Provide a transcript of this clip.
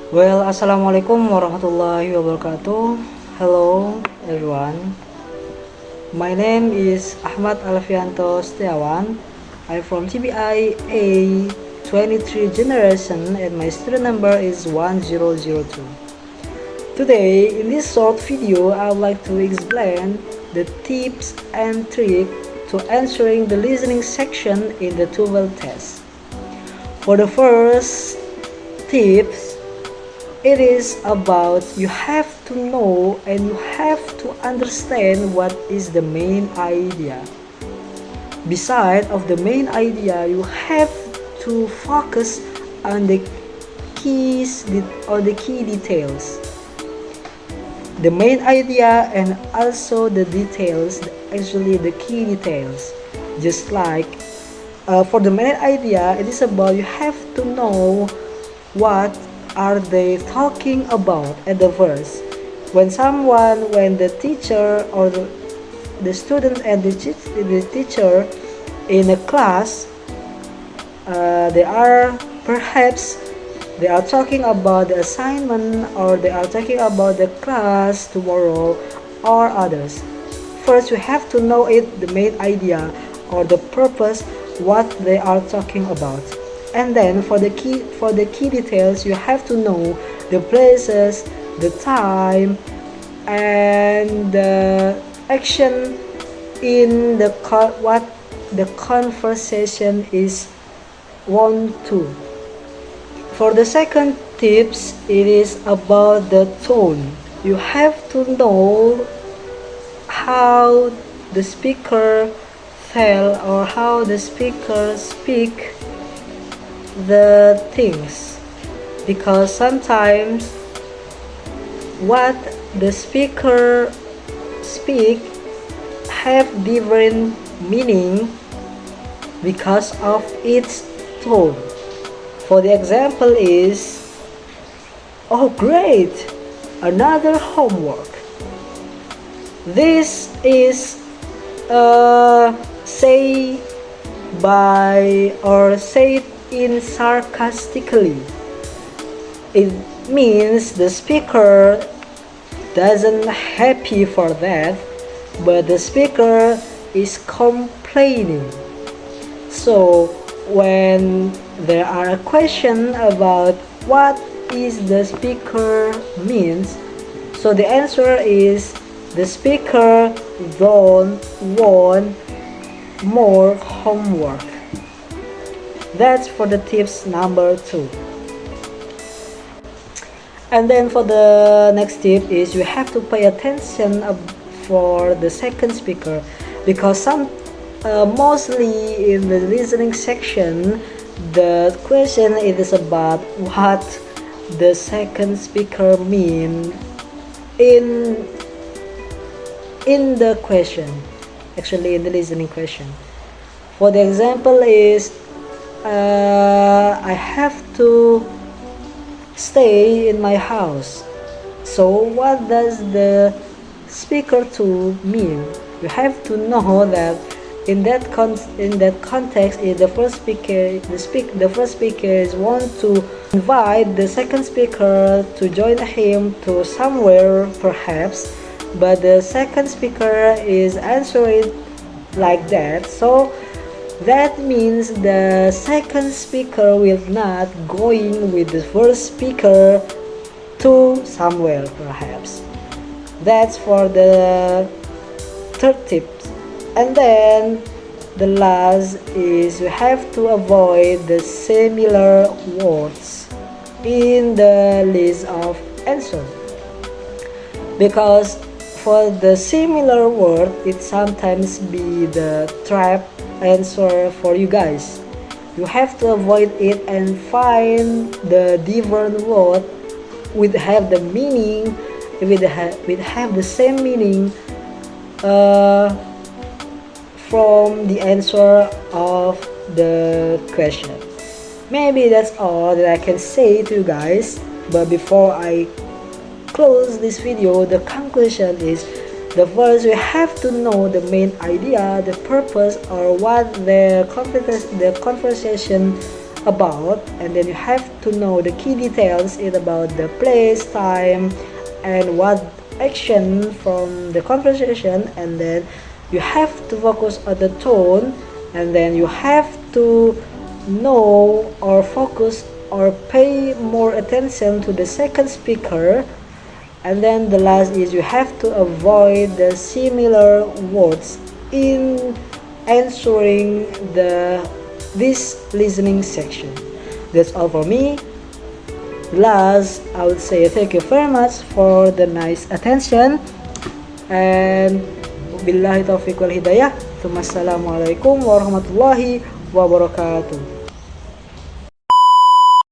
Well, assalamualaikum warahmatullahi wabarakatuh. Hello, everyone. My name is Ahmad Alfianto Setiawan. I'm from TBI A23 generation and my student number is 1002. Today, in this short video, I would like to explain the tips and tricks to answering the listening section in the TOEFL test. For the first tips, it is about you have to know and you have to understand what is the main idea. Beside of the main idea, you have to focus on the keys or the key details. The main idea and also the details, actually the key details. Just like for the main idea, it is about you have to know what are they talking about at the verse. When the teacher or the student and the teacher in a class, they are talking about the assignment or they are talking about the class tomorrow or others. First, you have to know the main idea or the purpose, what they are talking about. And then for the key details, you have to know the places, the time, and the action in what the conversation is want to. For the second tips, it is about the tone. You have to know how the speaker tell or how the speaker speak the things, because sometimes what the speaker speak have different meaning because of its tone. For the example is, oh great, another homework. This is say by or said in sarcastically. It means the speaker doesn't happy for that, but the speaker is complaining. So when there are a question about what is the speaker means, so the answer is the speaker don't want more homework. That's for the tips number 2. And then for the next tip is you have to pay attention for the second speaker, because mostly in the listening section the question is about what the second speaker mean in the question, actually in the listening question. For the example is I have to stay in my house. So what does the speaker to mean? You have to know that in that context, the first speaker want to invite the second speaker to join him to somewhere perhaps, but the second speaker is answering like that. So that means the second speaker will not going with the first speaker to somewhere perhaps. That's for the third tip. And then the last is you have to avoid the similar words in the list of answer, because for the similar word it sometimes be the trap answer for you guys. You have to avoid it and find the different word with have the meaning with have the same meaning from the answer of the question. Maybe that's all that I can say to you guys. But before I close this video, the conclusion is the first we have to know the main idea, the purpose, or what the conversation about, and then you have to know the key details is about the place, time, and what action from the conversation, and then you have to focus on the tone, and then you have to know or focus or pay more attention to the second speaker. And then the last is you have to avoid the similar words in answering this listening section. That's all for me. Last, I would say thank you very much for the nice attention, and billahi taufiq wal hidayah. Assalamualaikum warahmatullahi wabarakatuh.